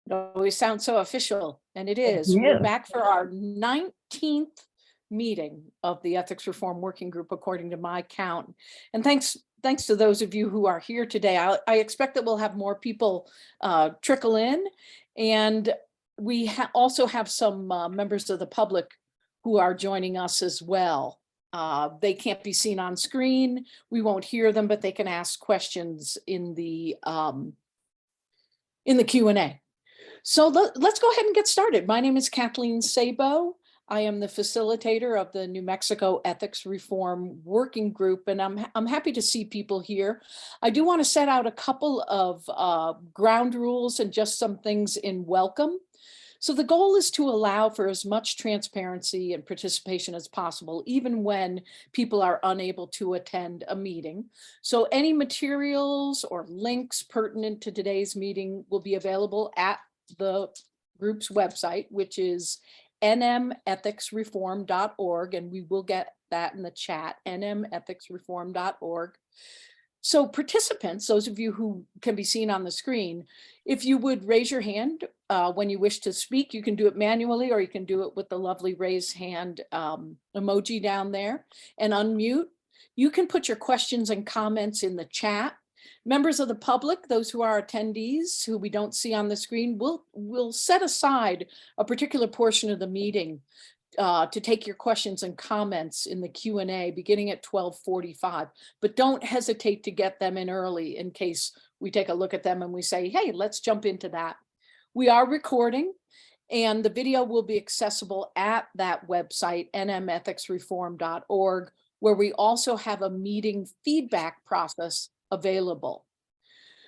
It always sounds so official, and it Thank is. We're you. back for our 19th meeting of the Ethics Reform Working Group, according to my count. And thanks to those of you who are here today. I expect that we'll have more people trickle in, and we also have some members of the public who are joining us as well. They can't be seen on screen. We won't hear them, but they can ask questions in the Q&A. So let's go ahead and get started. My name is Kathleen Sabo. I am the facilitator of the New Mexico Ethics Reform Working Group, and I'm happy to see people here. I do want to set out a couple of ground rules and just some things in welcome. So the goal is to allow for as much transparency and participation as possible, even when people are unable to attend a meeting. So any materials or links pertinent to today's meeting will be available at the group's website, which is nmethicsreform.org, and we will get that in the chat, nmethicsreform.org. So participants, those of you who can be seen on the screen, if you would raise your hand when you wish to speak, you can do it manually, or you can do it with the lovely raise hand emoji down there and unmute. You can put your questions and comments in the chat. Members of the public, those who are attendees who we don't see on the screen, we'll set aside a particular portion of the meeting to take your questions and comments in the Q&A beginning at 12:45, but don't hesitate to get them in early in case we take a look at them and we say, hey, let's jump into that. We are recording, and the video will be accessible at that website, nmethicsreform.org, where we also have a meeting feedback process available.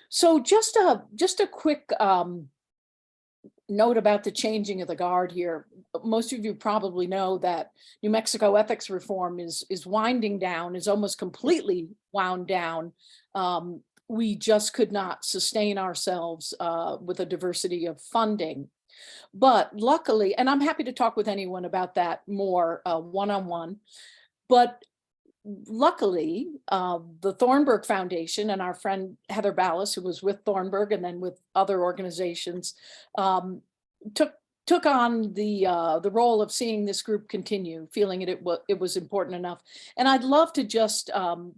So just a quick note about the changing of the guard here. Most of you probably know that New Mexico ethics reform is winding down, is almost completely wound down. We just could not sustain ourselves with a diversity of funding. But luckily, and I'm happy to talk with anyone about that more one-on-one, but luckily, the Thornburg Foundation and our friend Heather Ballas, who was with Thornburg and then with other organizations, took on the role of seeing this group continue, feeling it was important enough. And I'd love to just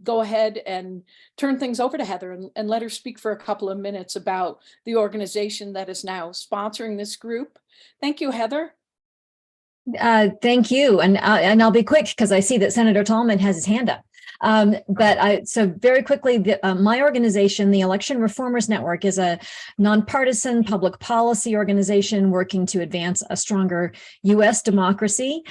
go ahead and turn things over to Heather and let her speak for a couple of minutes about the organization that is now sponsoring this group. Thank you, Heather. Thank you. And I'll be quick because I see that Senator Tallman has his hand up. So very quickly, my organization, the Election Reformers Network, is a nonpartisan public policy organization working to advance a stronger U.S. democracy.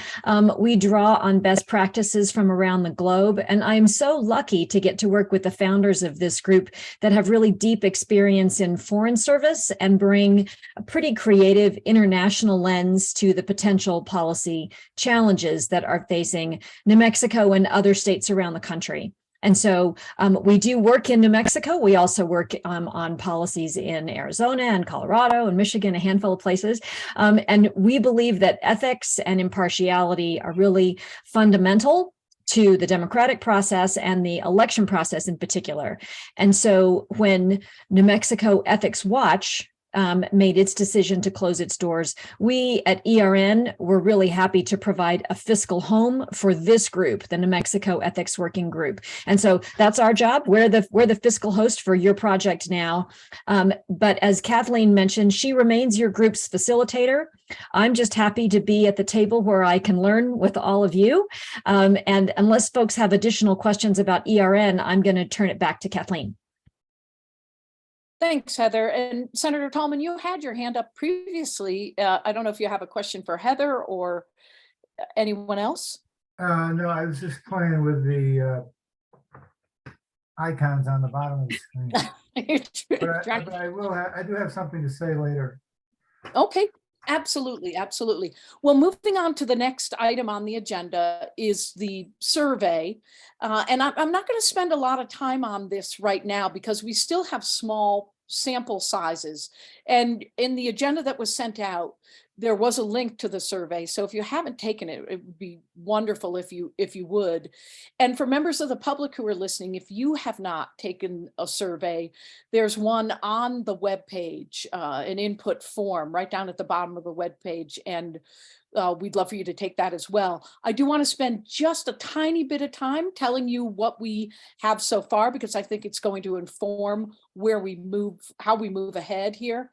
We draw on best practices from around the globe, and I'm so lucky to get to work with the founders of this group that have really deep experience in foreign service and bring a pretty creative international lens to the potential policy challenges that are facing New Mexico and other states around the country. And so we do work in New Mexico. We also work on policies in Arizona and Colorado and Michigan, a handful of places. And we believe that ethics and impartiality are really fundamental to the democratic process and the election process in particular. And so when New Mexico Ethics Watch made its decision to close its doors, we at ERN were really happy to provide a fiscal home for this group, the New Mexico Ethics Working Group. And so that's our job. We're the fiscal host for your project now. But as Kathleen mentioned, she remains your group's facilitator. I'm just happy to be at the table where I can learn with all of you. And unless folks have additional questions about ERN, I'm going to turn it back to Kathleen. Thanks, Heather. And Senator Tallman, you had your hand up previously. I don't know if you have a question for Heather or anyone else. No, I was just playing with the icons on the bottom of the screen. but I do have something to say later. Okay, absolutely, absolutely. Well, moving on to the next item on the agenda is the survey. And I'm not going to spend a lot of time on this right now because we still have small sample sizes. And in the agenda that was sent out, there was a link to the survey. So if you haven't taken it, it would be wonderful if you would. And for members of the public who are listening, if you have not taken a survey, there's one on the webpage, an input form right down at the bottom of the webpage. And we'd love for you to take that as well. I do want to spend just a tiny bit of time telling you what we have so far, because I think it's going to inform where we move, how we move ahead here.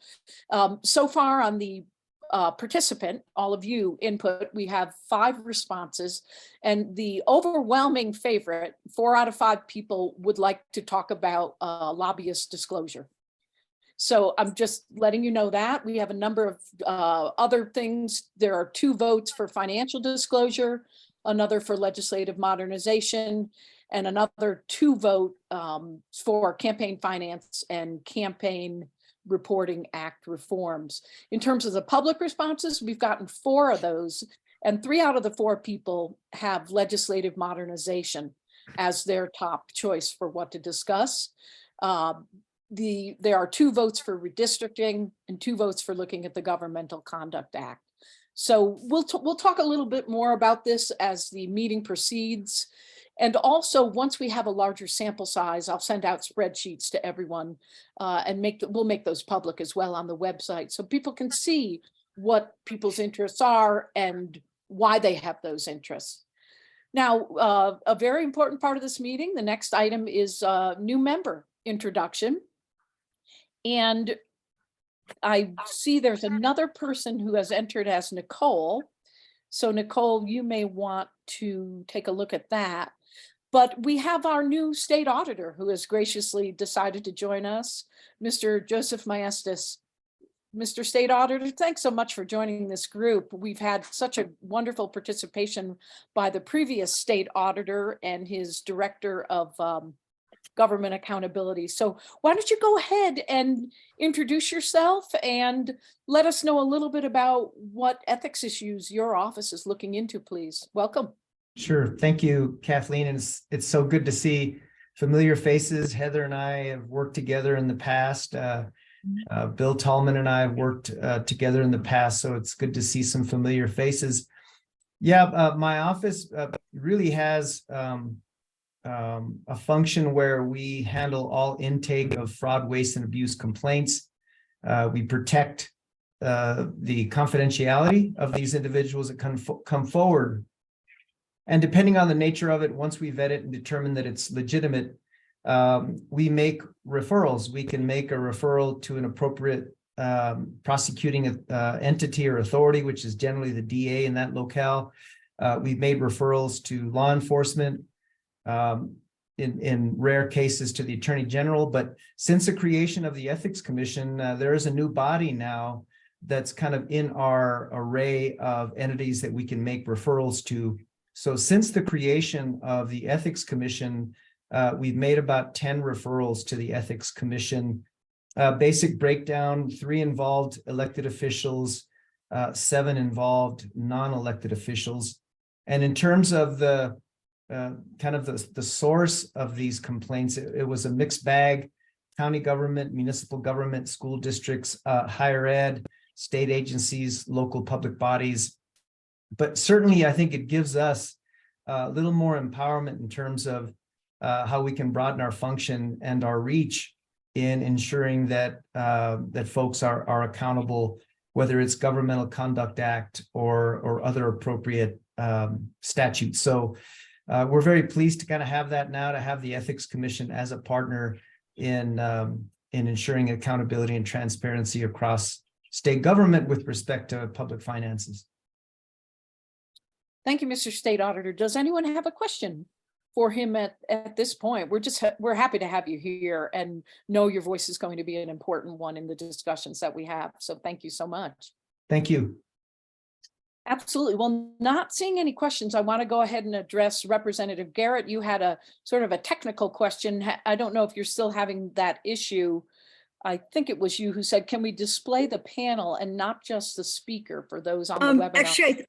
So far on the participant, all of you input, we have 5 responses, and the overwhelming favorite, 4 out of 5 people would like to talk about lobbyist disclosure. So I'm just letting you know that we have a number of other things. There are 2 votes for financial disclosure, another for legislative modernization, and another 2 vote for campaign finance and campaign reporting act reforms. In terms of the public responses, we've gotten 4 of those, and 3 out of the 4 people have legislative modernization as their top choice for what to discuss. There are 2 votes for redistricting and 2 votes for looking at the Governmental Conduct Act. So we'll talk a little bit more about this as the meeting proceeds. And also, once we have a larger sample size, I'll send out spreadsheets to everyone and we'll make those public as well on the website, so people can see what people's interests are and why they have those interests. Now, a very important part of this meeting, the next item is new member introduction. And I see there's another person who has entered as Nicole. So Nicole, you may want to take a look at that. But we have our new state auditor who has graciously decided to join us, Mr. Joseph Maestas. Mr. State Auditor, thanks so much for joining this group. We've had such a wonderful participation by the previous state auditor and his director of government accountability. So why don't you go ahead and introduce yourself and let us know a little bit about what ethics issues your office is looking into, please. Welcome. Sure. Thank you, Kathleen. And it's so good to see familiar faces. Heather and I have worked together in the past. Bill Tallman and I have worked together in the past. So it's good to see some familiar faces. Yeah, my office really has a function where we handle all intake of fraud, waste, and abuse complaints. We protect the confidentiality of these individuals that come forward. And depending on the nature of it, once we vet it and determine that it's legitimate, we make referrals. We can make a referral to an appropriate prosecuting entity or authority, which is generally the DA in that locale. We've made referrals to law enforcement, in rare cases to the Attorney General. But since the creation of the Ethics Commission, there is a new body now that's kind of in our array of entities that we can make referrals to. So since the creation of the Ethics Commission, we've made about 10 referrals to the Ethics Commission. Basic breakdown: 3 involved elected officials, 7 involved non-elected officials. And in terms of the kind of the source of these complaints, it was a mixed bag: county government, municipal government, school districts, higher ed, state agencies, local public bodies. But certainly, I think it gives us a little more empowerment in terms of how we can broaden our function and our reach in ensuring that that folks are accountable, whether it's Governmental Conduct Act or other appropriate statutes. So we're very pleased to kind of have that now, to have the Ethics Commission as a partner in ensuring accountability and transparency across state government with respect to public finances. Thank you, Mr. State Auditor. Does anyone have a question for him at this point? We're happy to have you here and know your voice is going to be an important one in the discussions that we have. So thank you so much. Thank you. Absolutely. Well, not seeing any questions, I want to go ahead and address Representative Garrett. You had a sort of a technical question. I don't know if you're still having that issue. I think it was you who said, can we display the panel and not just the speaker for those on the webinar? Actually,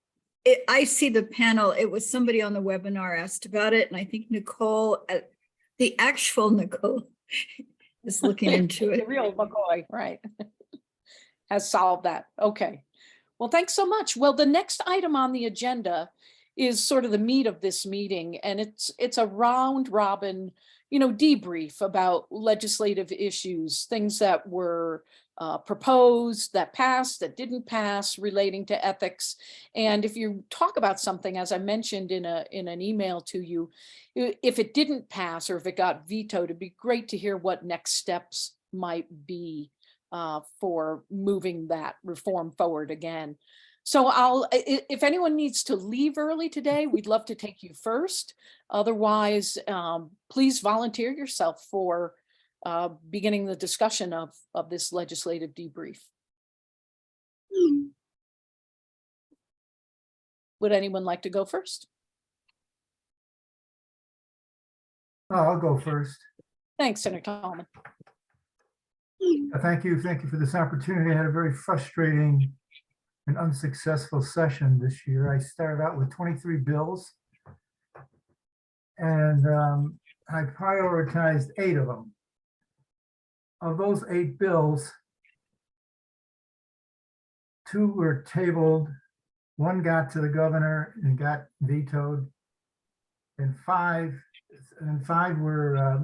I see the panel. It was somebody on the webinar asked about it, and I think Nicole, the actual Nicole, is looking into The it. real McCoy, right, has solved that. Okay. Well, thanks so much. Well, the next item on the agenda is sort of the meat of this meeting, and it's a round robin, debrief about legislative issues, things that were proposed, that passed, that didn't pass, relating to ethics. And if you talk about something, as I mentioned in an email to you, if it didn't pass or if it got vetoed, it'd be great to hear what next steps might be for moving that reform forward again. So if anyone needs to leave early today, we'd love to take you first. Otherwise, please volunteer yourself for beginning the discussion of this legislative debrief. Would anyone like to go first? Oh, I'll go first. Thanks, Senator Tallman. Thank you for this opportunity. I had a very frustrating and unsuccessful session this year. I started out with 23 bills, and I prioritized 8 of them. Of those 8 bills, 2 were tabled, 1 got to the governor and got vetoed, and 5 were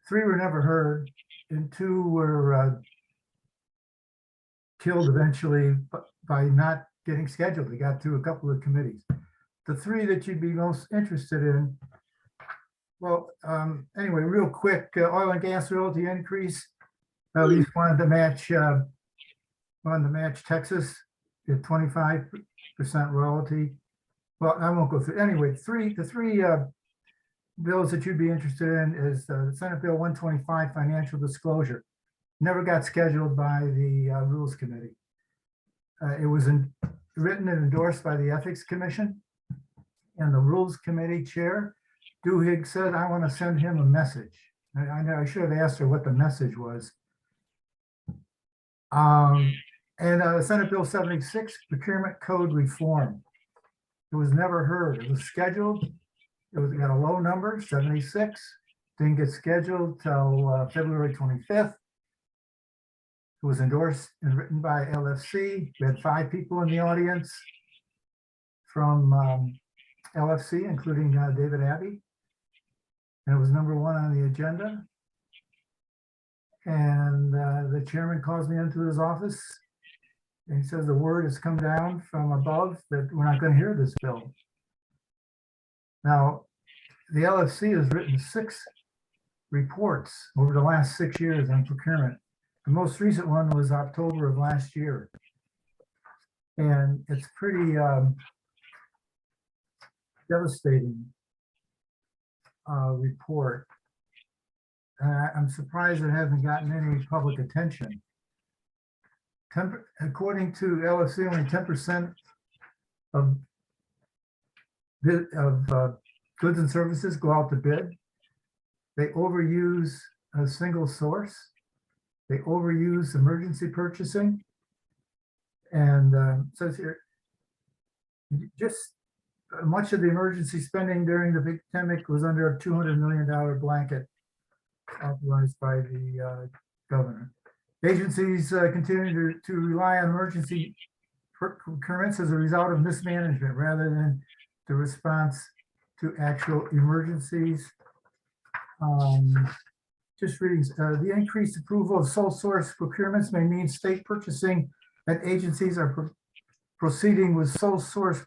3 were never heard, and 2 were killed eventually by not getting scheduled. They got through a couple of committees. The 3 that you'd be most interested in, well, anyway, real quick, oil and gas royalty increase. At least wanted to match Texas at 25% royalty. Well, I won't go through. Anyway, the three bills that you'd be interested in is Senate Bill 125, financial disclosure. Never got scheduled by the Rules Committee. It was written and endorsed by the Ethics Commission, and the Rules Committee Chair, Duhigg, said, I want to send him a message. I know I should have asked her what the message was. Senate Bill 76, procurement code reform. It was never heard. It was scheduled. It got a low number, 76. Didn't get scheduled till February 25th. It was endorsed and written by LFC. We had 5 people in the audience from LFC, including David Abbey. And it was number 1 on the agenda. And the chairman calls me into his office and he says the word has come down from above that we're not going to hear this bill. Now, the LFC has written 6 reports over the last 6 years on procurement. The most recent one was October of last year. And it's pretty devastating report. I'm surprised it hasn't gotten any public attention. According to LFC, only 10% of goods and services go out to bid. They overuse a single source. They overuse emergency purchasing. And says here, just much of the emergency spending during the pandemic was under a $200 million blanket authorized by the governor. Agencies continue to rely on emergency procurements as a result of mismanagement rather than the response to actual emergencies. Just reading, the increased approval of sole source procurements may mean state purchasing and agencies are proceeding with sole source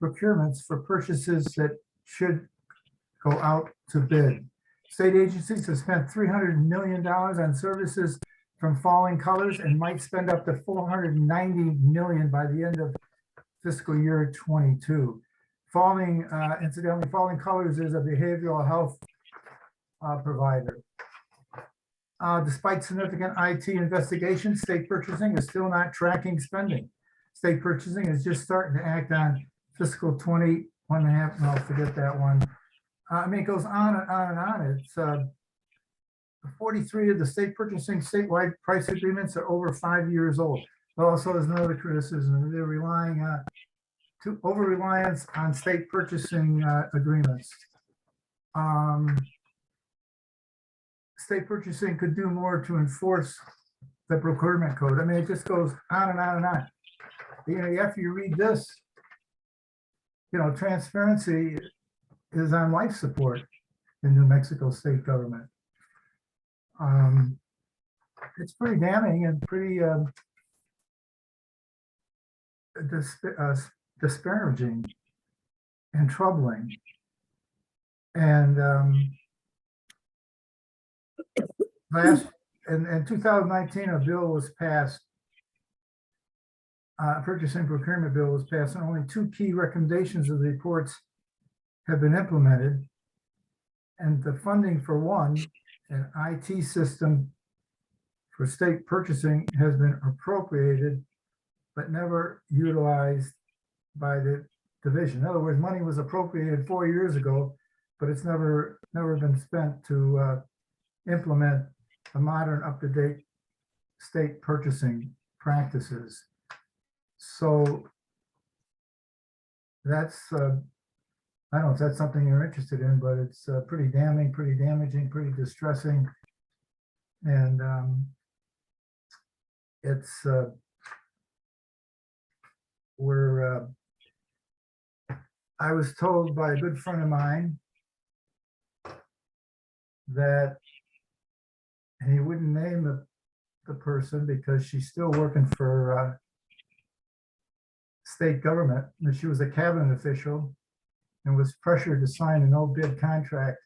procurements for purchases that should go out to bid. State agencies have spent $300 million on services from Falling Colors and might spend up to $490 million by the end of fiscal year 22. Incidentally, Falling Colors is a behavioral health provider. Despite significant IT investigations, state purchasing is still not tracking spending. State purchasing is just starting to act on fiscal 21.5. No, forget that one. I mean, it goes on and on and on. It's 43 of the state purchasing statewide price agreements are over 5 years old. Also, there's another criticism. They're relying to over-reliance on state purchasing agreements. state purchasing could do more to enforce the procurement code. I mean, it just goes on and on and on. You know, after you read this, you know, transparency is on life support in New Mexico state government. It's pretty damning and pretty disparaging and troubling. And in 2019, a bill was passed. Purchasing procurement bill was passed, and only 2 key recommendations of the reports have been implemented. And the funding for one, an IT system for state purchasing, has been appropriated, but never utilized by the division. In other words, money was appropriated 4 years ago, but it's never been spent to implement a modern, up-to-date state purchasing practices. So that's, I don't know if that's something you're interested in, but it's pretty damning, pretty damaging, pretty distressing. And it's, I was told by a good friend of mine that, and he wouldn't name the person because she's still working for state government, and she was a cabinet official and was pressured to sign a no-bid contract,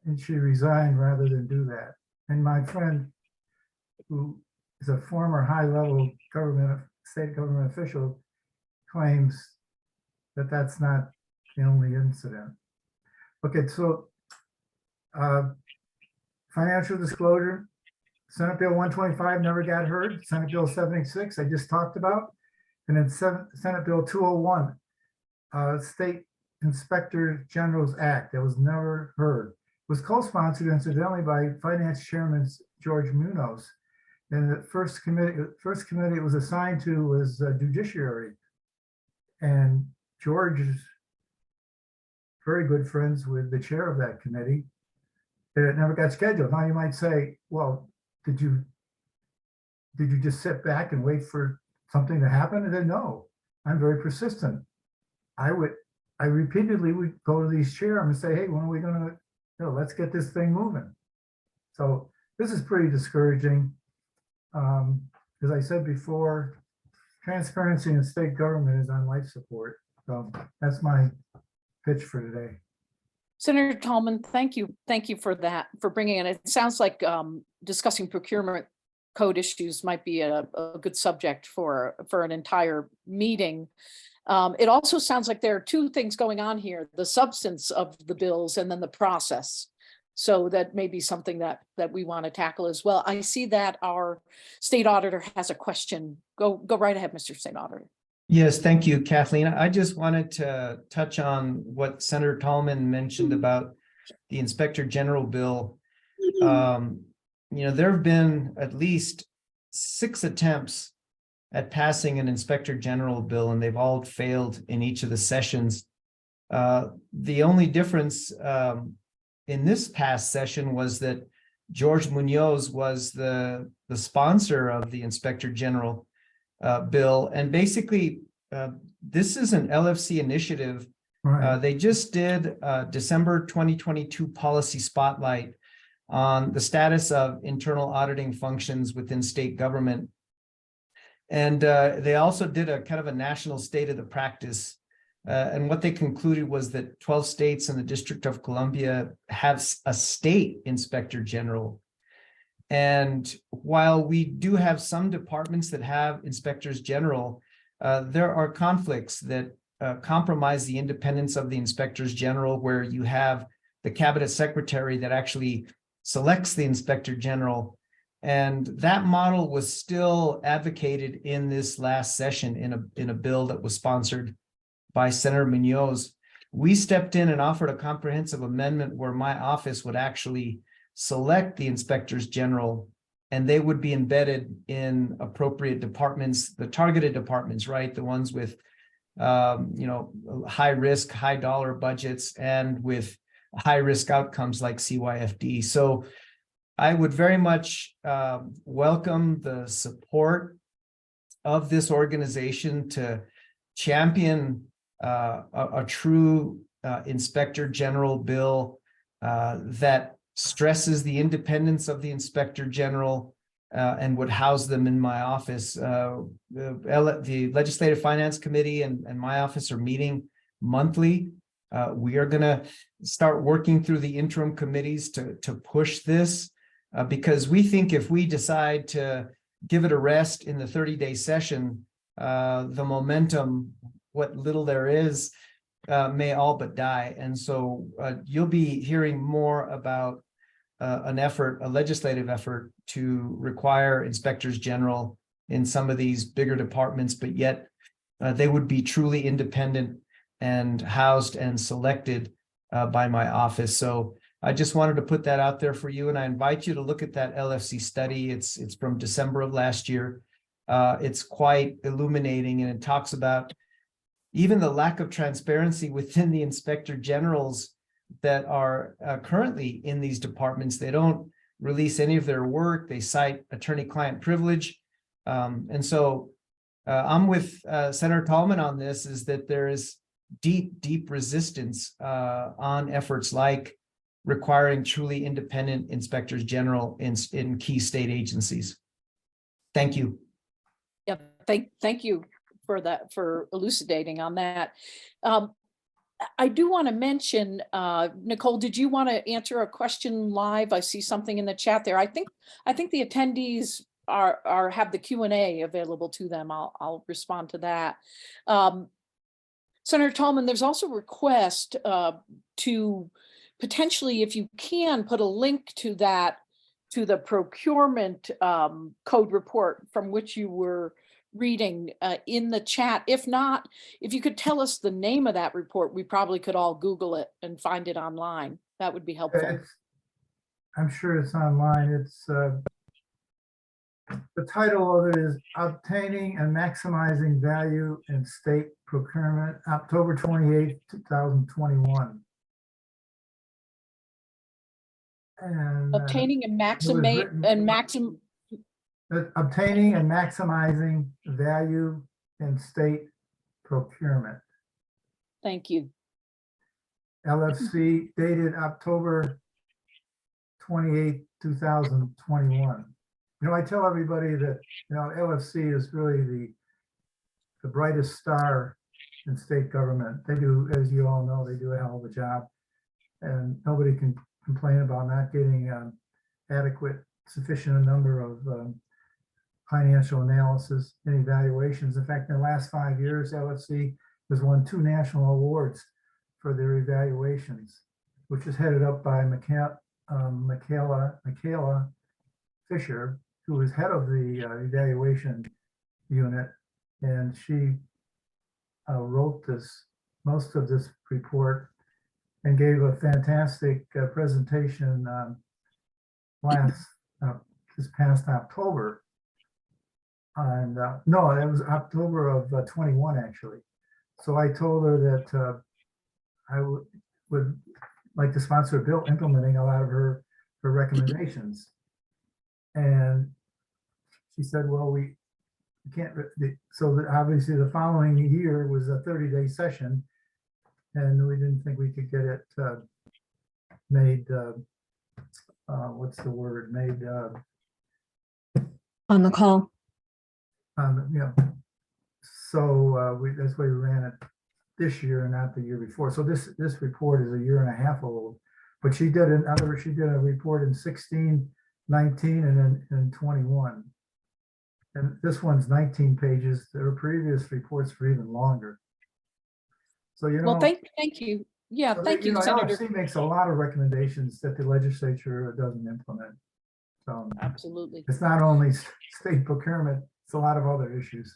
and she resigned rather than do that. And my friend, who is a former high-level state government official, claims that that's not the only incident. Okay, so financial disclosure, Senate Bill 125 never got heard. Senate Bill 76 I just talked about. And then Senate Bill 201, State Inspector General's Act, that was never heard. It was co-sponsored incidentally by Finance Chairman George Munoz. And the first committee it was assigned to was Judiciary. And George is very good friends with the chair of that committee. And it never got scheduled. Now you might say, well, did you just sit back and wait for something to happen? And then no, I'm very persistent. I repeatedly would go to these chairs and say, hey, when are we gonna, let's get this thing moving. So this is pretty discouraging. As I said before, transparency in state government is on life support. So that's my pitch for today. Senator Tallman, thank you. Thank you for that, for bringing it. It sounds like discussing procurement code issues might be a good subject for an entire meeting. It also sounds like there are 2 things going on here: the substance of the bills and then the process. So that may be something that we want to tackle as well. I see that our state auditor has a question. Go right ahead, Mr. State Auditor. Yes, thank you, Kathleen. I just wanted to touch on what Senator Tallman mentioned about the Inspector General bill. There have been at least 6 attempts at passing an Inspector General bill, and they've all failed in each of the sessions. The only difference in this past session was that George Munoz was the sponsor of the Inspector General bill. And basically, this is an LFC initiative. Right. They just did December 2022 policy spotlight on the status of internal auditing functions within state government. And they also did a kind of a national state of the practice. And what they concluded was that 12 states and the District of Columbia have a state inspector general. And while we do have some departments that have inspectors general, there are conflicts that compromise the independence of the inspectors general, where you have the cabinet secretary that actually selects the inspector general. And that model was still advocated in this last session in a bill that was sponsored by Senator Munoz. We stepped in and offered a comprehensive amendment where my office would actually select the inspectors general, and they would be embedded in appropriate departments, the targeted departments, right? The ones with, high risk, high dollar budgets, and with high-risk outcomes like CYFD. So I would very much welcome the support of this organization to champion a true Inspector General bill that stresses the independence of the Inspector General and would house them in my office. The Legislative Finance Committee and my office are meeting monthly. We are going to start working through the interim committees to push this because we think if we decide to give it a rest in the 30-day session, the momentum, what little there is, may all but die. And so you'll be hearing more about a legislative effort to require inspectors general in some of these bigger departments, but yet they would be truly independent and housed and selected by my office. So I just wanted to put that out there for you, and I invite you to look at that LFC study. It's from December of last year. It's quite illuminating, and it talks about even the lack of transparency within the inspector generals that are currently in these departments. They don't release any of their work. They cite attorney-client privilege. And so I'm with Senator Tallman on this, is that there is deep resistance on efforts like requiring truly independent inspectors general in key state agencies. Thank you. Yeah, thank you for that, for elucidating on that. I do want to mention, Nicole, did you want to answer a question live? I see something in the chat there. I think the attendees have the Q&A available to them. I'll respond to that. Senator Tallman, there's also a request to potentially, if you can, put a link to that, to the procurement code report from which you were reading in the chat. If not, if you could tell us the name of that report, we probably could all Google it and find it online. That would be helpful. I'm sure it's online. It's the title of it is Obtaining and Maximizing Value in State Procurement, October 28th, 2021. And Obtaining and obtaining and maximizing value in state procurement. Thank you. LFC dated October 28th, 2021. You know, I tell everybody that, you know, LFC is really the brightest star in state government. They do, as you all know, they do a hell of a job, and nobody can complain about not getting adequate, sufficient number of financial analysis and evaluations. In fact, in the last 5 years, LFC has won 2 national awards for their evaluations, which is headed up by Michaela Fisher, who is head of the evaluation unit, and she wrote most of this report and gave a fantastic presentation this past October. And no, it was October of 21, actually. So I told her that I would like to sponsor a bill implementing a lot of her recommendations. And she said, well, we can't. So obviously the following year was a 30-day session, and we didn't think we could get it made, what's the word, made On the call. you know, so that's why we ran it this year and not the year before. So this report is a year and a half old, but she did a report in 16, 19, and then in 21. And this one's 19 pages. Their previous reports were even longer. So, you know. Well, thank you. Yeah, so thank you, know, Senator. LFC makes a lot of recommendations that the legislature doesn't implement. So Absolutely. it's not only state procurement, it's a lot of other issues.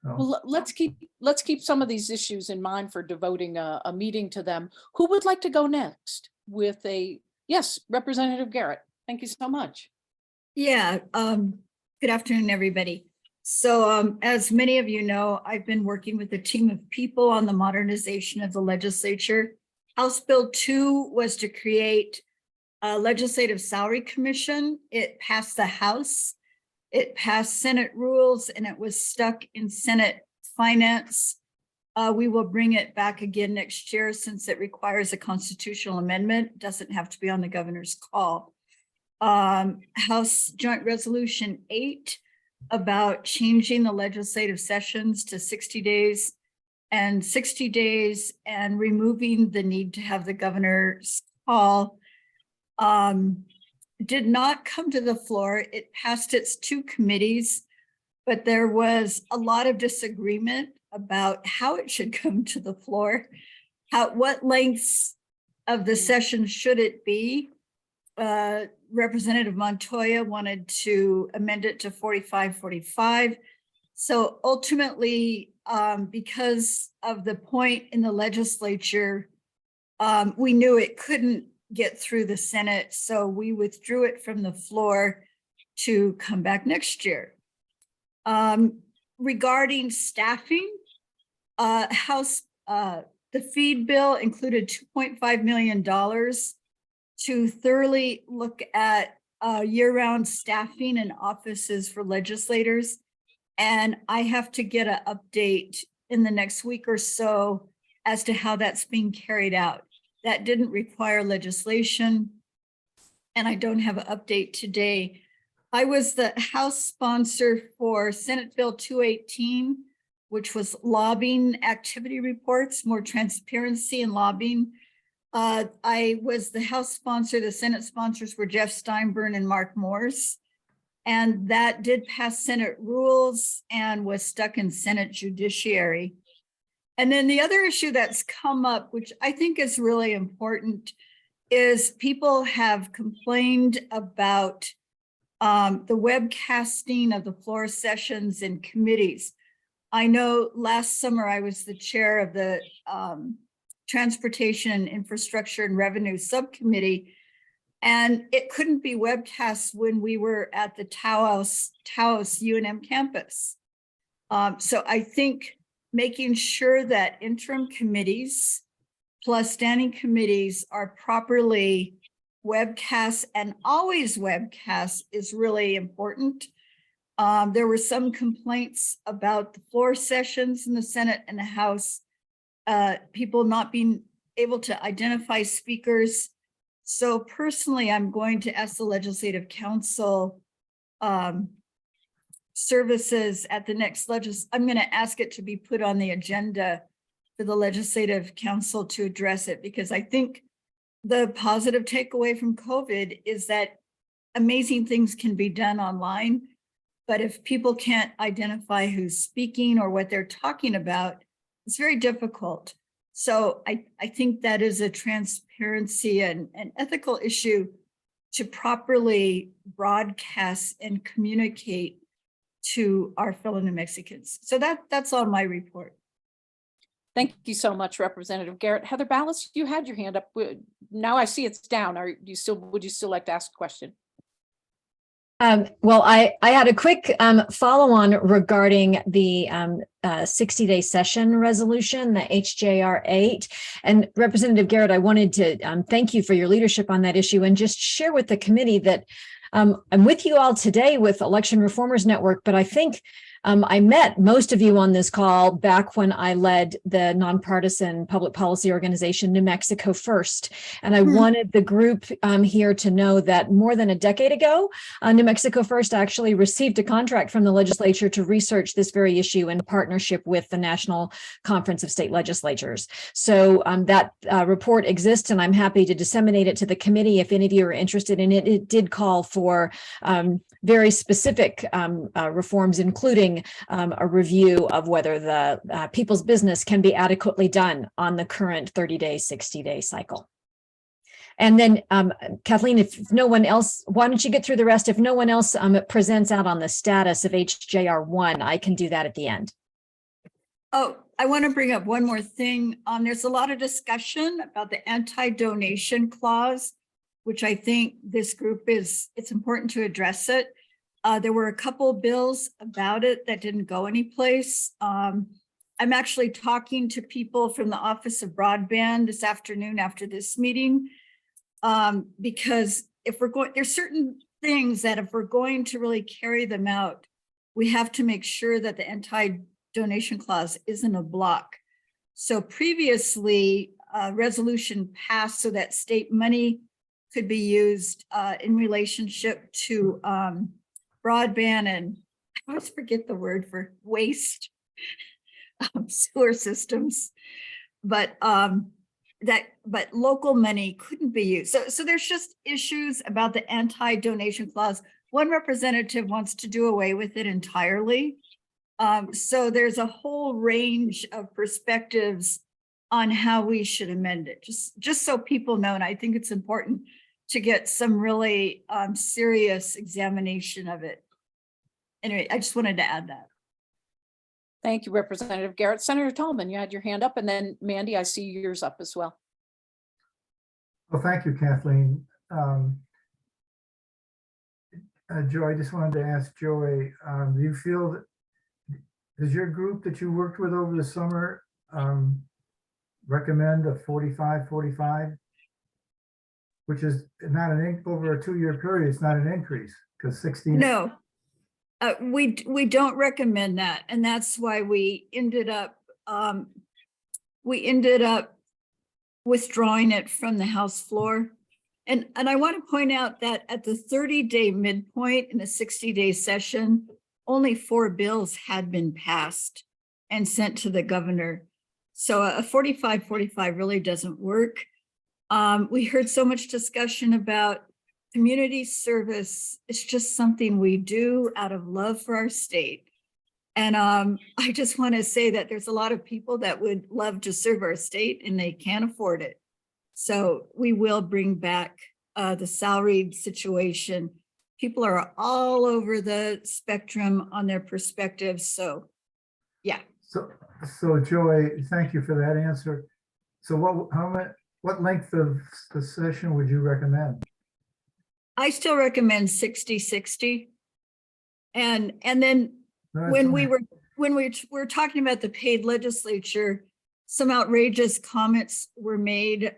So, Well, let's keep some of these issues in mind for devoting a meeting to them. Who would like to go next with yes, Representative Garrett. Thank you so much. Yeah, good afternoon, everybody. So as many of you know, I've been working with a team of people on the modernization of the legislature. House Bill 2 was to create a legislative salary commission. It passed the House. It passed Senate rules and it was stuck in Senate Finance. We will bring it back again next year since it requires a constitutional amendment. It doesn't have to be on the governor's call. House Joint Resolution 8 about changing the legislative sessions to 60 days and 60 days and removing the need to have the governor's call did not come to the floor. It passed its 2 committees, but there was a lot of disagreement about how it should come to the floor. What lengths of the session should it be? Representative Montoya wanted to amend it to 45. So ultimately, because of the point in the legislature, we knew it couldn't get through the Senate, so we withdrew it from the floor to come back next year. Regarding staffing, the feed bill included $2.5 million to thoroughly look at year-round staffing in offices for legislators. And I have to get an update in the next week or so as to how that's being carried out. That didn't require legislation, and I don't have an update today. I was the House sponsor for Senate Bill 218, which was lobbying activity reports, more transparency in lobbying. I was the House sponsor. The Senate sponsors were Jeff Steinburn and Mark Morse. And that did pass Senate rules and was stuck in Senate Judiciary. And then the other issue that's come up, which I think is really important, is people have complained about the webcasting of the floor sessions in committees. I know last summer I was the chair of the Transportation, Infrastructure and Revenue Subcommittee, and it couldn't be webcast when we were at the Taos UNM campus. So I think making sure that interim committees plus standing committees are properly webcast and always webcast is really important. There were some complaints about the floor sessions in the Senate and the House, people not being able to identify speakers. So personally, I'm going to ask the Legislative Council services at the next I'm going to ask it to be put on the agenda for the Legislative Council to address it, because I think the positive takeaway from COVID is that amazing things can be done online. But if people can't identify who's speaking or what they're talking about, it's very difficult. So I think that is a transparency and an ethical issue to properly broadcast and communicate to our fellow New Mexicans. So that's all my report. Thank you so much, Representative Garrett. Heather Ballas, you had your hand up. Now I see it's down. Would you still like to ask a question? Well, I had a quick follow-on regarding the 60-day session resolution, the HJR 8. And Representative Garrett, I wanted to thank you for your leadership on that issue and just share with the committee that I'm with you all today with Election Reformers Network, but I think I met most of you on this call back when I led the nonpartisan public policy organization, New Mexico First. And I wanted the group here to know that more than a decade ago, New Mexico First actually received a contract from the legislature to research this very issue in partnership with the National Conference of State Legislatures. So that report exists, and I'm happy to disseminate it to the committee if any of you are interested in it. It did call for very specific reforms, including a review of whether the people's business can be adequately done on the current 30-day, 60-day cycle. And then, Kathleen, if no one else, why don't you get through the rest? If no one else presents out on the status of HJR 1, I can do that at the end. Oh, I want to bring up one more thing. There's a lot of discussion about the anti-donation clause, which I think this group it's important to address it. There were a couple bills about it that didn't go anyplace. I I'm actually talking to people from the Office of Broadband this afternoon after this meeting. Because if we're going, there's certain things that if we're going to really carry them out, we have to make sure that the anti-donation clause isn't a block. So previously, a resolution passed so that state money could be used in relationship to broadband and I always forget the word for waste sewer systems, but local money couldn't be used. So there's just issues about the anti-donation clause. One representative wants to do away with it entirely. So there's a whole range of perspectives on how we should amend it, just so people know. And I think it's important to get some really serious examination of it. Anyway, I just wanted to add that. Thank you, Representative Garrett. Senator Tallman, you had your hand up, and then Mandy, I see yours up as well. Well, thank you, Kathleen. Joy, I just wanted to ask Joy, do you feel that, does your group that you worked with over the summer recommend a 45-45? Which is not over a 2-year period, it's not an increase, because 16. No, we don't recommend that. And that's why we ended up withdrawing it from the House floor. And I want to point out that at the 30-day midpoint in a 60-day session, only 4 bills had been passed and sent to the governor. So a 45-45 really doesn't work. We heard so much discussion about community service. It's just something we do out of love for our state. And I just want to say that there's a lot of people that would love to serve our state and they can't afford it. So we will bring back the salaried situation. People are all over the spectrum on their perspectives. So, yeah. So Joy, thank you for that answer. So what length of the session would you recommend? I still recommend 60-60. And then No, when that's we were talking about the paid legislature, some outrageous comments were made.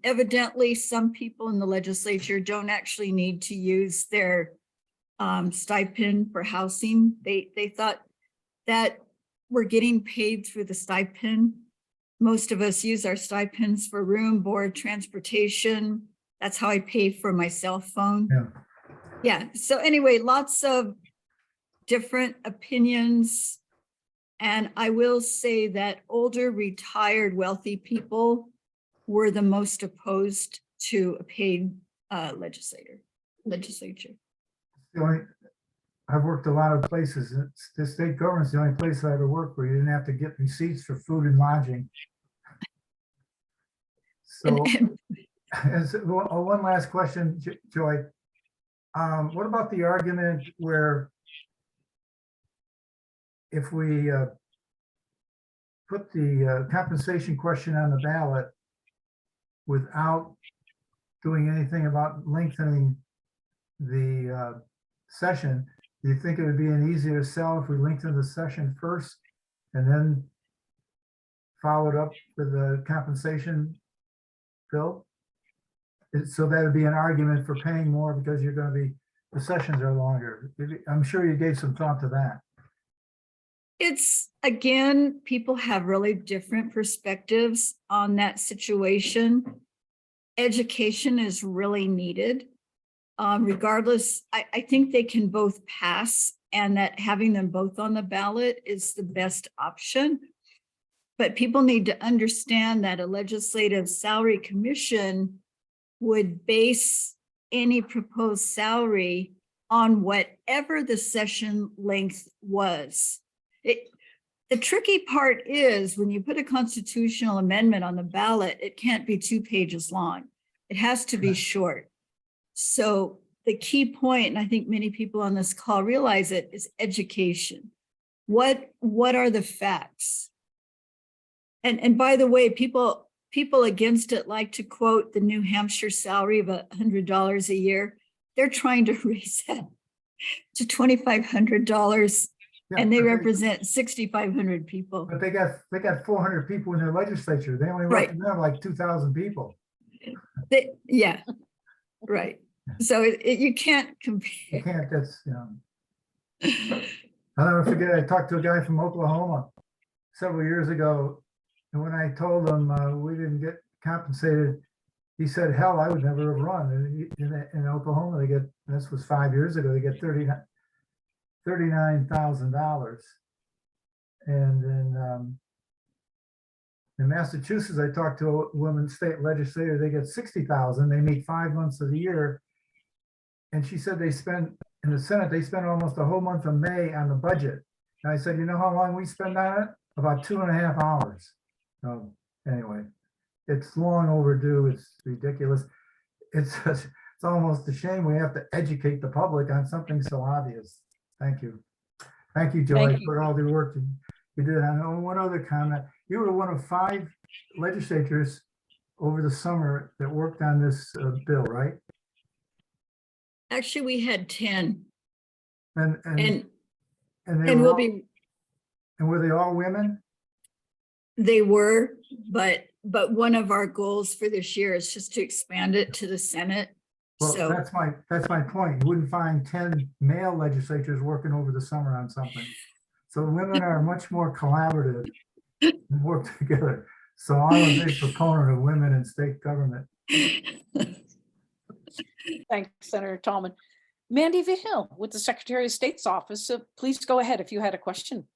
Evidently, some people in the legislature don't actually need to use their stipend for housing. They thought that we're getting paid through the stipend. Most of us use our stipends for room, board, transportation. That's how I pay for my cell phone. Yeah. So anyway, lots of different opinions. And I will say that older, retired, wealthy people were the most opposed to a paid legislature. I've worked a lot of places. The state government's the only place I ever worked where you didn't have to get receipts for food and lodging. So, one last question, Joy. What about the argument where if we put the compensation question on the ballot without doing anything about lengthening the session, do you think it would be an easier sell if we lengthen the session first and then followed up with the compensation bill? So that would be an argument for paying more because you're going to be, the sessions are longer. I'm sure you gave some thought to that. It's, again, people have really different perspectives on that situation. Education is really needed. Regardless, I think they can both pass and that having them both on the ballot is the best option. But people need to understand that a legislative salary commission would base any proposed salary on whatever the session length was. The tricky part is when you put a constitutional amendment on the ballot, it can't be 2 pages long. It has to be short. So the key point, and I think many people on this call realize it, is education. What are the facts? And by the way, people against it like to quote the New Hampshire salary of $100 a year. They're trying to raise that to $2,500 Yeah, and they but represent 6,500 people. But they got 400 people in their legislature. They only Right. represent like 2,000 people. Yeah, right. So you can't You compare. can't, that's, you know. I'll never forget, I talked to a guy from Oklahoma several years ago. And when I told him we didn't get compensated, he said, hell, I would never have run. And in Oklahoma, they get, and this was 5 years ago, they get $39,000. And then in Massachusetts, I talked to a woman state legislator, they get 60,000. They meet 5 months of the year. And she said they spend, in the Senate, they spend almost a whole month of May on the budget. And I said, you know how long we spend on it? About 2.5 hours. So anyway, it's long overdue. It's ridiculous. It's almost a shame we have to educate the public on something so obvious. Thank you. Thank you, Joy, Thank you. for all the work you did. And one other comment, you were one of 5 legislators over the summer that worked on this bill, right? Actually, we had 10 And and they and were we'll all, be, and were they all women? they were, but one of our goals for this year is just to expand it to the Senate. Well, So that's my point. You wouldn't find 10 male legislators working over the summer on something. So women are much more collaborative and work together. So I'm a big proponent of women in state government. Thanks, Senator Tallman. Mandy Vihill with the Secretary of State's office. So please go ahead if you had a question.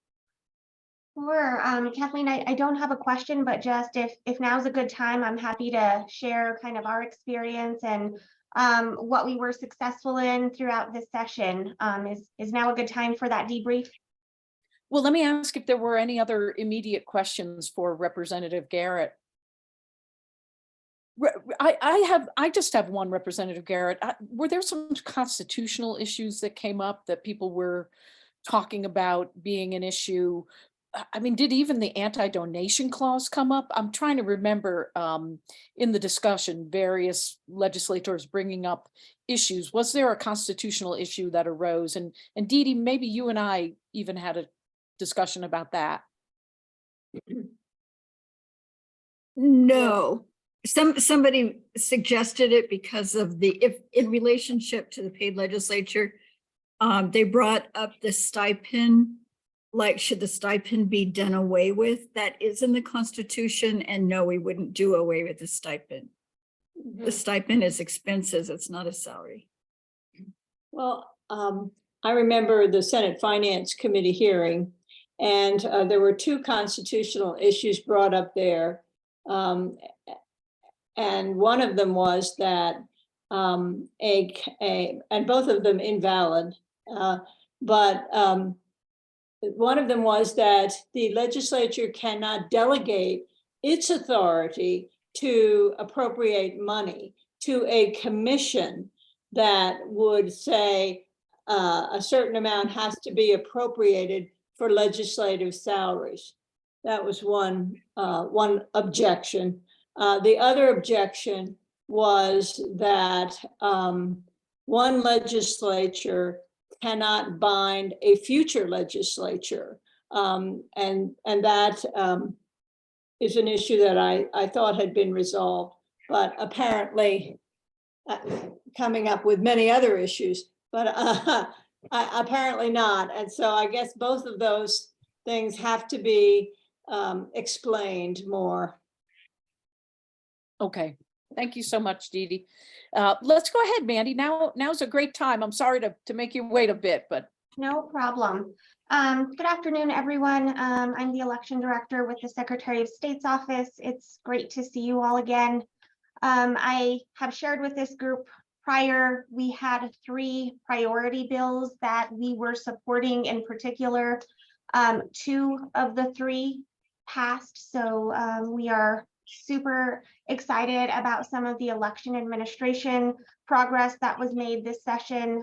Sure. Kathleen, I don't have a question, but just if now's a good time, I'm happy to share kind of our experience and what we were successful in throughout this session. Is now a good time for that debrief? Well, let me ask if there were any other immediate questions for Representative Garrett. I just have one, Representative Garrett. Were there some constitutional issues that came up that people were talking about being an issue? I mean, did even the anti-donation clause come up? I'm trying to remember in the discussion, various legislators bringing up issues. Was there a constitutional issue that arose? And Dee Dee, maybe you and I even had a discussion about that. no, somebody suggested it because of if in relationship to the paid legislature, they brought up the stipend. Like, should the stipend be done away with? That is in the Constitution, and no, we wouldn't do away with the stipend. The stipend is expenses, it's not a salary. Well, I remember the Senate Finance Committee hearing, and there were 2 constitutional issues brought up there. And one of them was that and both of them invalid, but one of them was that the legislature cannot delegate its authority to appropriate money to a commission that would say a certain amount has to be appropriated for legislative salaries. That was one objection. The other objection was that one legislature cannot bind a future legislature. And that is an issue that I thought had been resolved, but apparently coming up with many other issues, but apparently not. And so I guess both of those things have to be explained more. Okay, thank you so much, Dee Dee. Let's go ahead, Mandy. Now's a great time. I'm sorry to make you wait a bit, but. No problem. Good afternoon, everyone. I'm the election director with the Secretary of State's office. It's great to see you all again. I have shared with this group prior, we had 3 priority bills that we were supporting in particular. 2 of the 3 passed, so we are super excited about some of the election administration progress that was made this session.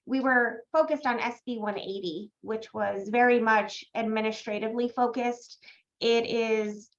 We were focused on SB 180, which was very much administratively focused. It is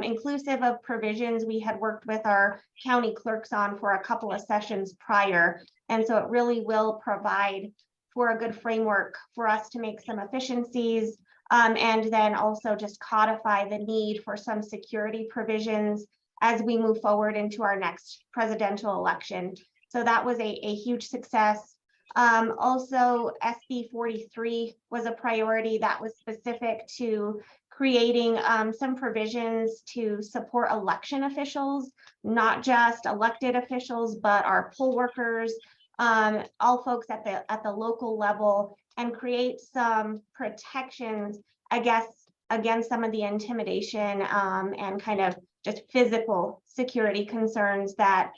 inclusive of provisions we had worked with our county clerks on for a couple of sessions prior. And so it really will provide for a good framework for us to make some efficiencies, and then also just codify the need for some security provisions as we move forward into our next presidential election. So that was a huge success. Also, SB 43 was a priority that was specific to creating some provisions to support election officials, not just elected officials, but our poll workers, all folks at the local level, and create some protections, I guess, against some of the intimidation and kind of just physical security concerns that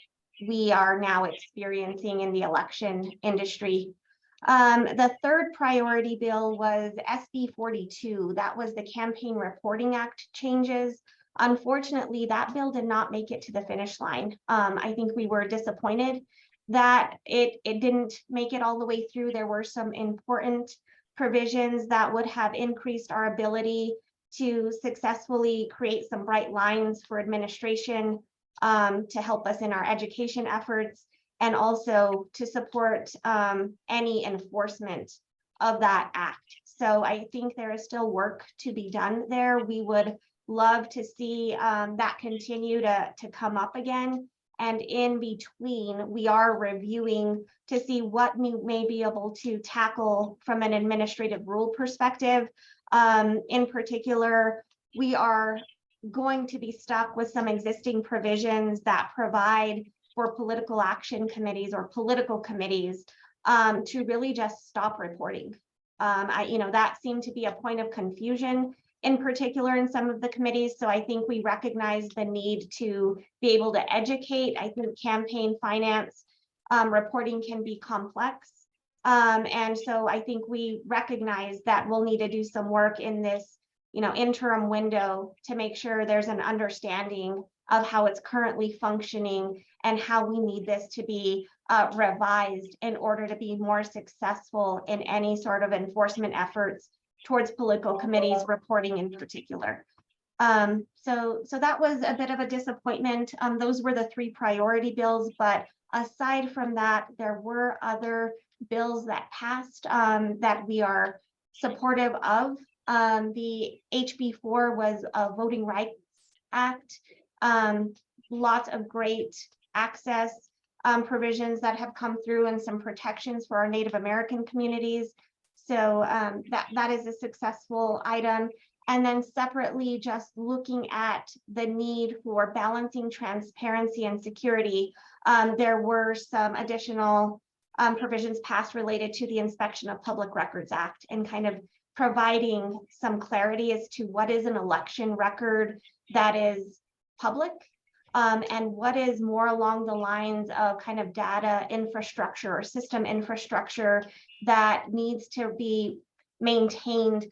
we are now experiencing in the election industry. The third priority bill was SB 42. That was the Campaign Reporting Act changes. Unfortunately, that bill did not make it to the finish line. I think we were disappointed that it didn't make it all the way through. There were some important provisions that would have increased our ability to successfully create some bright lines for administration, to help us in our education efforts, and also to support any enforcement of that act. So I think there is still work to be done there. We would love to see that continue to come up again. And in between, we are reviewing to see what we may be able to tackle from an administrative rule perspective. In particular, we are going to be stuck with some existing provisions that provide for political action committees or political committees to really just stop reporting. That seemed to be a point of confusion, in particular in some of the committees. So I think we recognize the need to be able to educate. I think campaign finance reporting can be complex. And so I think we recognize that we'll need to do some work in this interim window to make sure there's an understanding of how it's currently functioning and how we need this to be revised in order to be more successful in any sort of enforcement efforts towards political committees reporting in particular. So that was a bit of a disappointment. Those were the three priority bills, but aside from that, there were other bills that passed that we are supportive of. The HB4 was a Voting Rights Act. Lots of great access provisions that have come through and some protections for our Native American communities. So that is a successful item. And then separately, just looking at the need for balancing transparency and security, there were some additional provisions passed related to the Inspection of Public Records Act and kind of providing some clarity as to what is an election record that is public and what is more along the lines of kind of data infrastructure or system infrastructure that needs to be maintained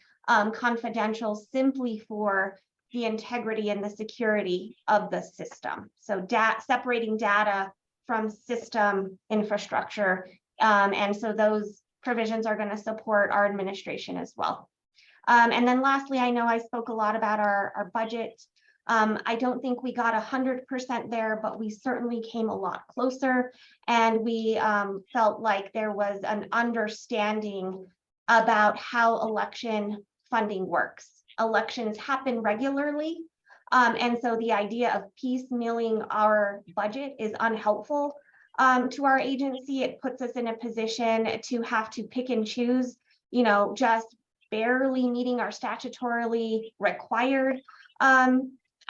confidential simply for the integrity and the security of the system. So separating data from system infrastructure. And so those provisions are going to support our administration as well. And then lastly, I know I spoke a lot about our budget. I don't think we got 100% there, but we certainly came a lot closer. And we felt like there was an understanding about how election funding works. Elections happen regularly. And so the idea of piecemealing our budget is unhelpful to our agency. It puts us in a position to have to pick and choose, just barely meeting our statutorily required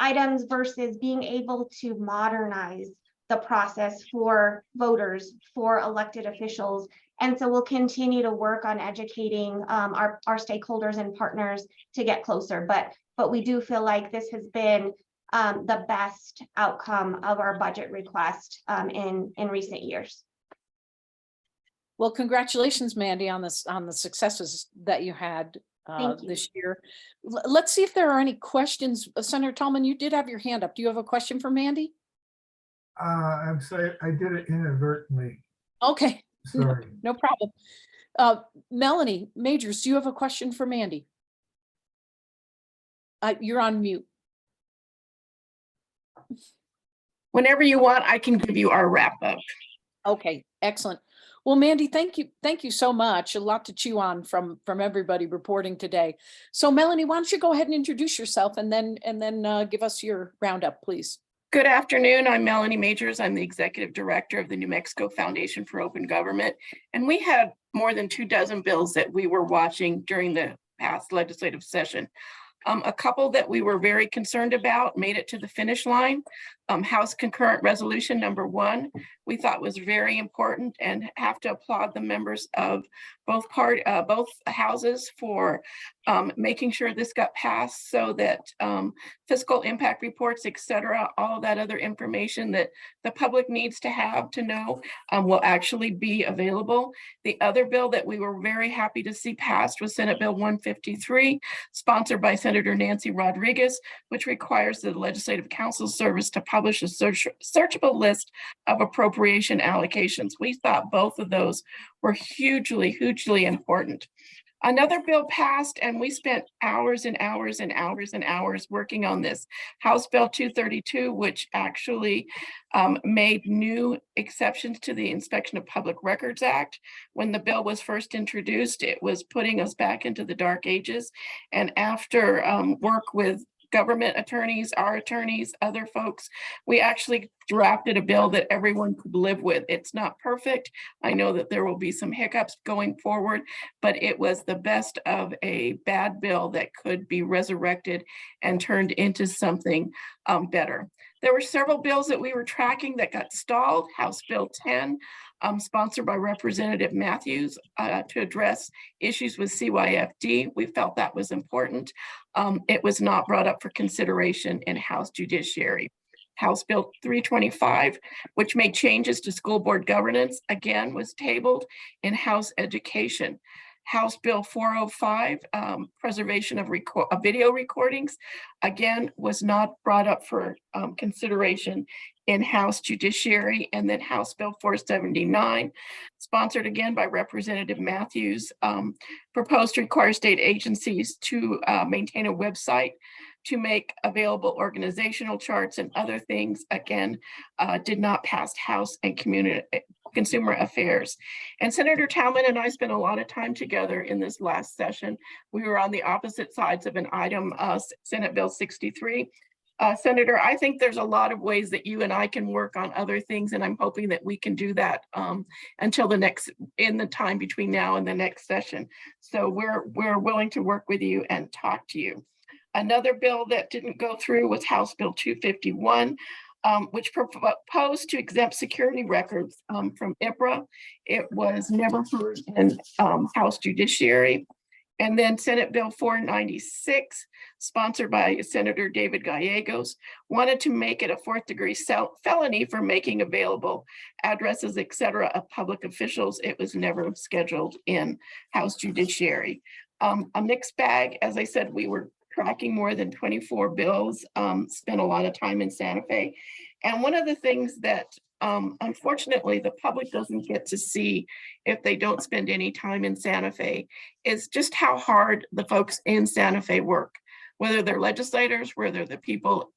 items versus being able to modernize the process for voters, for elected officials. And so we'll continue to work on educating our stakeholders and partners to get closer. But we do feel like this has been the best outcome of our budget request in recent years. Well, congratulations, Mandy, on the successes that you had Thank you. this year. Let's see if there are any questions. Senator Tallman, you did have your hand up. Do you have a question for Mandy? I'm sorry, I did it inadvertently. Okay, Sorry. no problem. Melanie Majors, do you have a question for Mandy? You're on mute. Whenever you want, I can give you our wrap up. Okay, excellent. Well, Mandy, thank you. Thank you so much. A lot to chew on from everybody reporting today. So Melanie, why don't you go ahead and introduce yourself and then give us your roundup, please. Good afternoon. I'm Melanie Majors. I'm the Executive Director of the New Mexico Foundation for Open Government. And we had more than 24 bills that we were watching during the past legislative session. A couple that we were very concerned about made it to the finish line. House Concurrent Resolution number 1, we thought was very important, and have to applaud the members of both houses for making sure this got passed, so that fiscal impact reports, et cetera, all of that other information that the public needs to have to know will actually be available. The other bill that we were very happy to see passed was Senate Bill 153, sponsored by Senator Nancy Rodriguez, which requires the Legislative Council Service to publish a searchable list of appropriation allocations. We thought both of those were hugely important. Another bill passed, and we spent hours and hours and hours and hours working on this. House Bill 232, which actually made new exceptions to the Inspection of Public Records Act. When the bill was first introduced, it was putting us back into the dark ages. And after work with government attorneys, our attorneys, other folks, we actually drafted a bill that everyone could live with. It's not perfect. I know that there will be some hiccups going forward, but it was the best of a bad bill that could be resurrected and turned into something better. There were several bills that we were tracking that got stalled. House Bill 10, sponsored by Representative Matthews, to address issues with CYFD. We felt that was important. It was not brought up for consideration in House Judiciary. House Bill 325, which made changes to school board governance, again, was tabled in House Education. House Bill 405, preservation of video recordings, again, was not brought up for consideration in House Judiciary. And then House Bill 479, sponsored again by Representative Matthews, proposed to require state agencies to maintain a website to make available organizational charts and other things, again, did not pass House and Consumer Affairs. And Senator Talman and I spent a lot of time together in this last session. We were on the opposite sides of an item, Senate Bill 63. Senator, I think there's a lot of ways that you and I can work on other things, and I'm hoping that we can do that until in the time between now and the next session. So we're willing to work with you and talk to you. Another bill that didn't go through was House Bill 251, which proposed to exempt security records from IPRA. It was never heard in House Judiciary. And then Senate Bill 496, sponsored by Senator David Gallegos, wanted to make it a 4th-degree felony for making available addresses, et cetera, of public officials. It was never scheduled in House Judiciary. A mixed bag. As I said, we were tracking more than 24 bills, spent a lot of time in Santa Fe. And one of the things that unfortunately the public doesn't get to see if they don't spend any time in Santa Fe is just how hard the folks in Santa Fe work, whether they're legislators, whether the people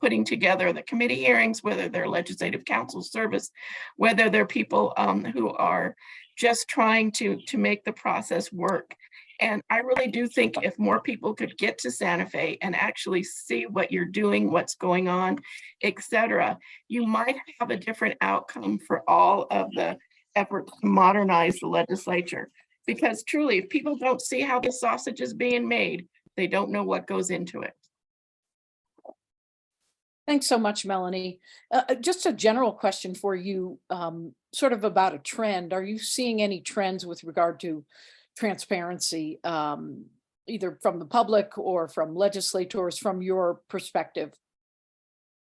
putting together the committee hearings, whether they're legislative council service, whether they're people who are just trying to make the process work. And I really do think if more people could get to Santa Fe and actually see what you're doing, what's going on, et cetera, you might have a different outcome for all of the efforts to modernize the legislature. Because truly, if people don't see how the sausage is being made, they don't know what goes into it. Thanks so much, Melanie. Just a general question for you, sort of about a trend. Are you seeing any trends with regard to transparency, either from the public or from legislators, from your perspective?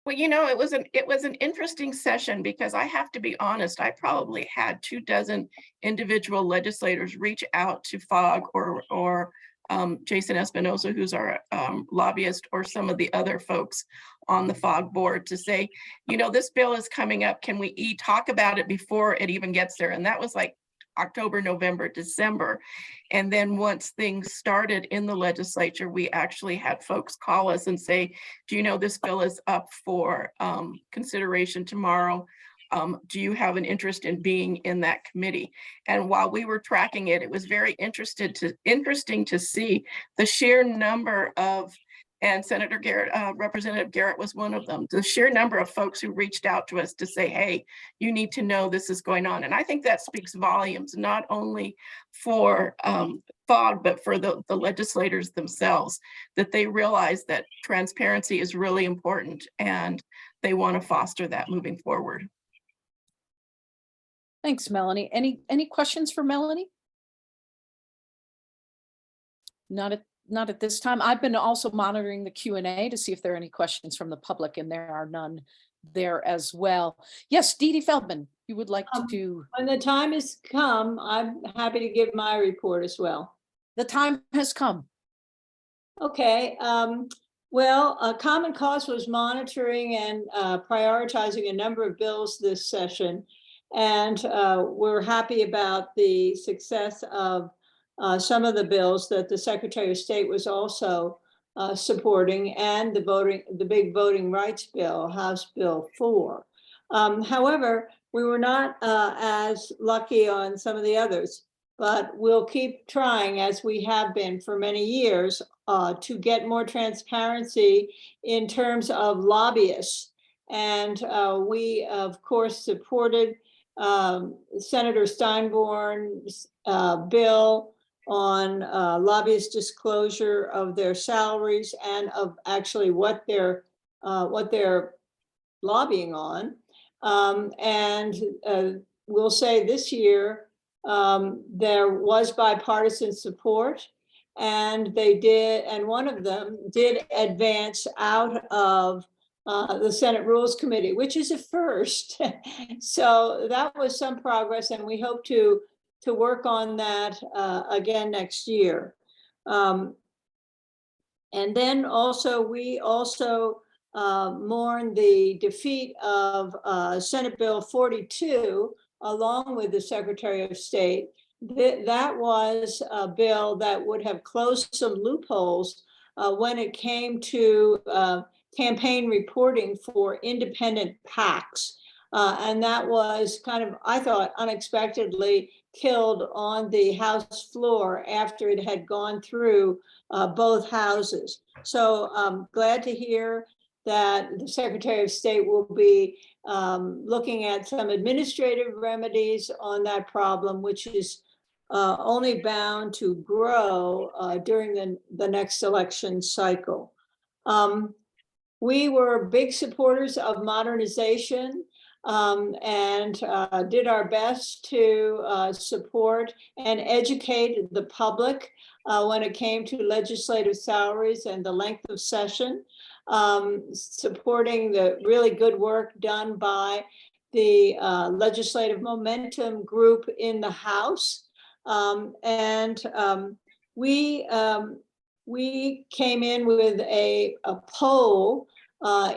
Well, you know, it was an interesting session, because I have to be honest, I probably had 24 individual legislators reach out to FOG or Jason Espinosa, who's our lobbyist, or some of the other folks on the FOG board to say, you know, this bill is coming up. Can we talk about it before it even gets there? And that was like October, November, December. And then once things started in the legislature, we actually had folks call us and say, do you know this bill is up for consideration tomorrow? do you have an interest in being in that committee? And while we were tracking it, it was very interesting to see the sheer number of, and Senator Garrett, Representative Garrett was one of them, the sheer number of folks who reached out to us to say, hey, you need to know this is going on. And I think that speaks volumes, not only for FOG, but for the legislators themselves, that they realize that transparency is really important and they want to foster that moving forward. Thanks, Melanie. Any questions for Melanie? Not at this time. I've been also monitoring the Q&A to see if there are any questions from the public, and there are none there as well. Yes, Dee Dee Feldman, you would like to. When the time has come, I'm happy to give my report as well. The time has come. Okay, well, Common Cause was monitoring and prioritizing a number of bills this session. And we're happy about the success of some of the bills that the Secretary of State was also supporting, and the big voting rights bill, House Bill 4. However, we were not as lucky on some of the others, but we'll keep trying, as we have been for many years, to get more transparency in terms of lobbyists. And we, of course, supported Senator Steinborn's bill on lobbyist disclosure of their salaries and of actually what they're lobbying on. And we'll say this year there was bipartisan support, and they did, and one of them did advance out of the Senate Rules Committee, which is a first. So that was some progress, and we hope to work on that again next year. And then also, we also mourn the defeat of Senate Bill 42, along with the Secretary of State. That was a bill that would have closed some loopholes when it came to campaign reporting for independent PACs. And that was kind of, I thought, unexpectedly killed on the House floor after it had gone through both houses. So I'm glad to hear that the Secretary of State will be looking at some administrative remedies on that problem, which is only bound to grow during the next election cycle. We were big supporters of modernization and did our best to support and educate the public when it came to legislative salaries and the length of session, supporting the really good work done by the Legislative Momentum Group in the House. We came in with a poll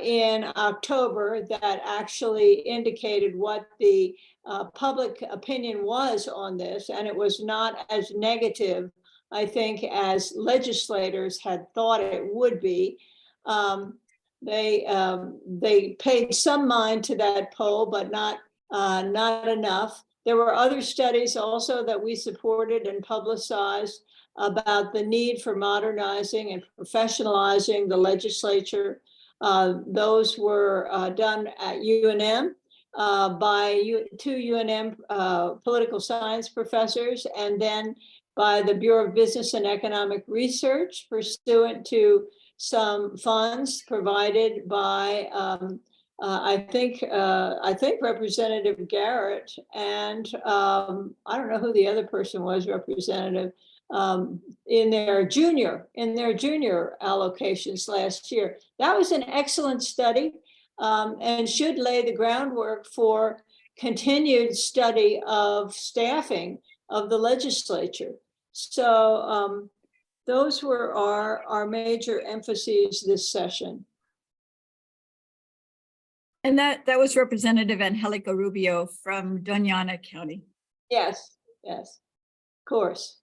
in October that actually indicated what the public opinion was on this, and it was not as negative, I think, as legislators had thought it would be. They paid some mind to that poll, but not enough. There were other studies also that we supported and publicized about the need for modernizing and professionalizing the legislature. Those were done at UNM by two UNM political science professors, and then by the Bureau of Business and Economic Research, pursuant to some funds provided by I think Representative Garrett, and I don't know who the other person was, Representative, in their junior allocations last year. That was an excellent study and should lay the groundwork for continued study of staffing of the legislature. So those were our major emphases this session. And that was Representative Angelica Rubio from Doñana County. Yes, of course.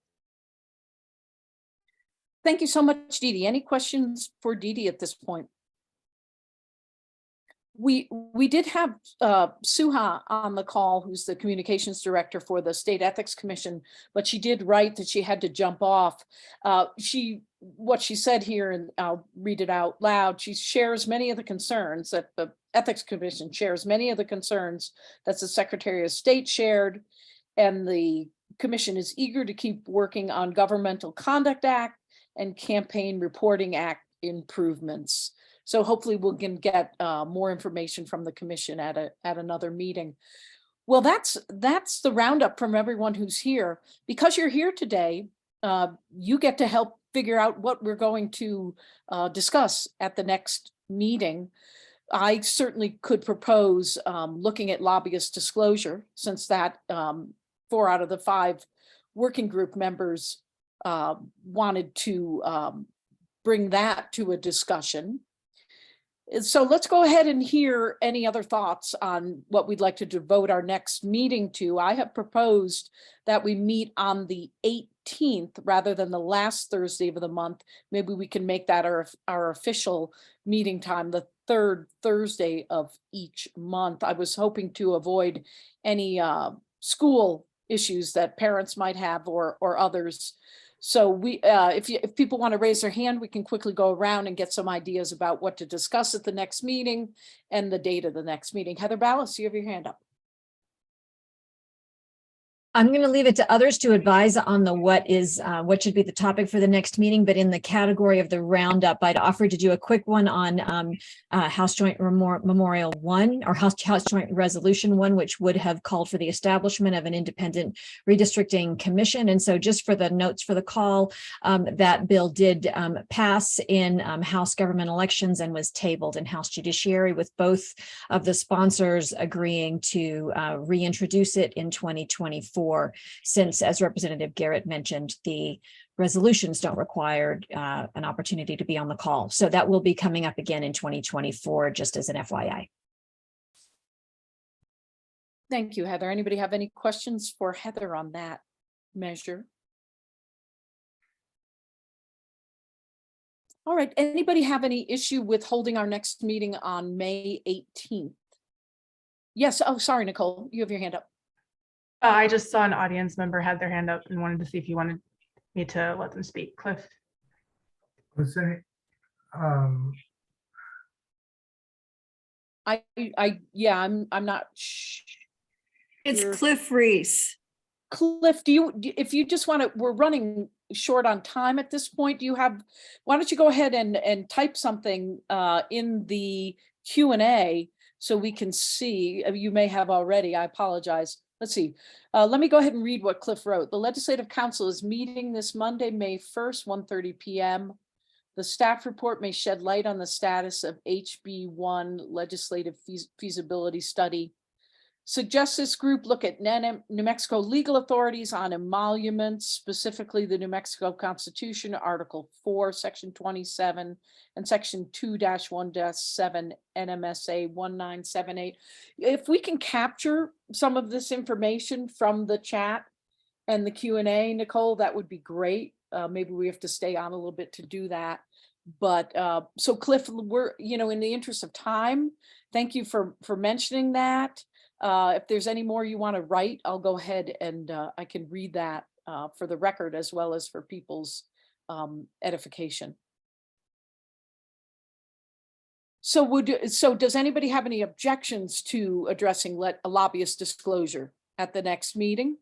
Thank you so much, Dee Dee. Any questions for Dee Dee at this point? We did have Suha on the call, who's the communications director for the State Ethics Commission, but she did write that she had to jump off. What she said here, and I'll read it out loud, she shares many of the concerns that the Ethics Commission shares, many of the concerns that the Secretary of State shared, and the commission is eager to keep working on Governmental Conduct Act and Campaign Reporting Act improvements. So hopefully we can get more information from the commission at another meeting. Well, that's the roundup from everyone who's here. Because you're here today, you get to help figure out what we're going to discuss at the next meeting. I certainly could propose looking at lobbyist disclosure, since that 4 out of the 5 working group members wanted to bring that to a discussion. So let's go ahead and hear any other thoughts on what we'd like to devote our next meeting to. I have proposed that we meet on the 18th rather than the last Thursday of the month. Maybe we can make that our official meeting time, the 3rd Thursday of each month. I was hoping to avoid any school issues that parents might have or others. So we, if people want to raise their hand, we can quickly go around and get some ideas about what to discuss at the next meeting and the date of the next meeting. Heather Ballas, you have your hand up. I'm going to leave it to others to advise on what should be the topic for the next meeting, but in the category of the roundup, I'd offer to do a quick one on House Joint Memorial 1 or House Joint Resolution 1, which would have called for the establishment of an independent redistricting commission. And so just for the notes for the call, that bill did pass in House Government Elections and was tabled in House Judiciary, with both of the sponsors agreeing to reintroduce it in 2024. Since, as Representative Garrett mentioned, the resolutions don't require an opportunity to be on the call. So that will be coming up again in 2024, just as an FYI. Thank you, Heather. Anybody have any questions for Heather on that measure? All right, anybody have any issue with holding our next meeting on May 18th? Yes, oh, sorry, Nicole, you have your hand up. I just saw an audience member had their hand up and wanted to see if you wanted me to let them speak. Cliff. Was any, Yeah, I'm not It's Sure. Cliff Reese. Cliff, if you just want to, we're running short on time at this point. Why don't you go ahead and type something in the Q&A so we can see. You may have already, I apologize. Let's see. Let me go ahead and read what Cliff wrote. The Legislative Council is meeting this Monday, May 1st, 1:30 p.m. The staff report may shed light on the status of HB1 legislative feasibility study. Suggests this group look at New Mexico legal authorities on emoluments, specifically the New Mexico Constitution, Article 4, Section 27, and Section 2-1-7, NMSA 1978. If we can capture some of this information from the chat and the Q&A, Nicole, that would be great. Maybe we have to stay on a little bit to do that. But so Cliff, we're, in the interest of time, thank you for mentioning that. If there's any more you want to write, I'll go ahead and I can read that for the record as well as for people's edification. So does anybody have any objections to addressing a lobbyist disclosure at the next meeting?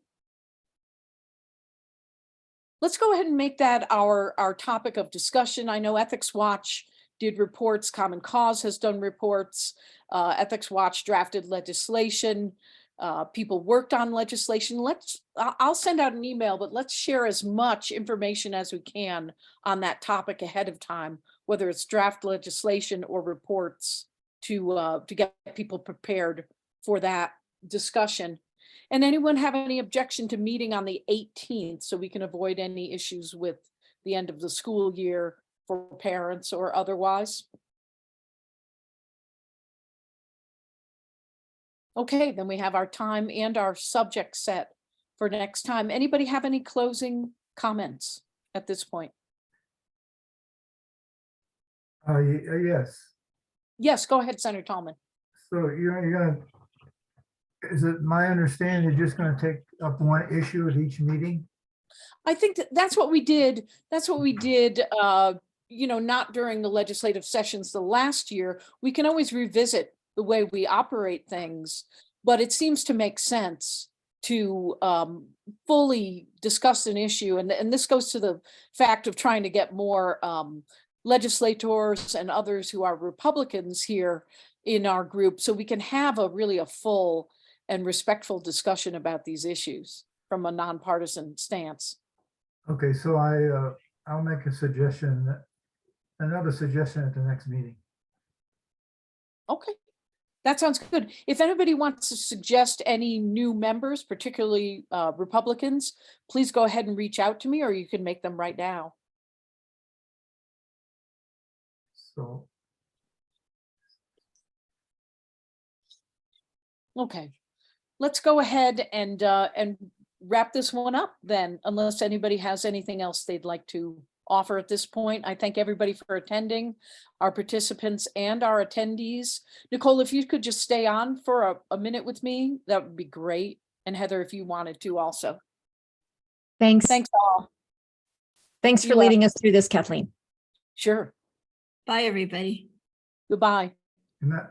Let's go ahead and make that our topic of discussion. I know Ethics Watch did reports, Common Cause has done reports, Ethics Watch drafted legislation, people worked on legislation. I'll send out an email, but let's share as much information as we can on that topic ahead of time, whether it's draft legislation or reports to get people prepared for that discussion. And anyone have any objection to meeting on the 18th so we can avoid any issues with the end of the school year for parents or otherwise? Okay, then we have our time and our subject set for next time. Anybody have any closing comments at this point? yes. Yes, go ahead, Senator Tallman. So you're gonna, is it my understanding you're just gonna take up one issue at each meeting? I think that's what we did. That's what we did, not during the legislative sessions the last year. We can always revisit the way we operate things, but it seems to make sense to fully discuss an issue. And this goes to the fact of trying to get more legislators and others who are Republicans here in our group, so we can have a full and respectful discussion about these issues from a nonpartisan stance. Okay, so I'll make a suggestion, another suggestion at the next meeting. Okay, that sounds good. If anybody wants to suggest any new members, particularly Republicans, please go ahead and reach out to me, or you can make them right now. So, Okay, let's go ahead and wrap this one up then, unless anybody has anything else they'd like to offer at this point. I thank everybody for attending, our participants and our attendees. Nicole, if you could just stay on for a minute with me, that would be great. And Heather, if you wanted to also. Thanks. Thanks all. Thanks for You're leading us through this, Kathleen. Sure. Bye, everybody. Goodbye. and that,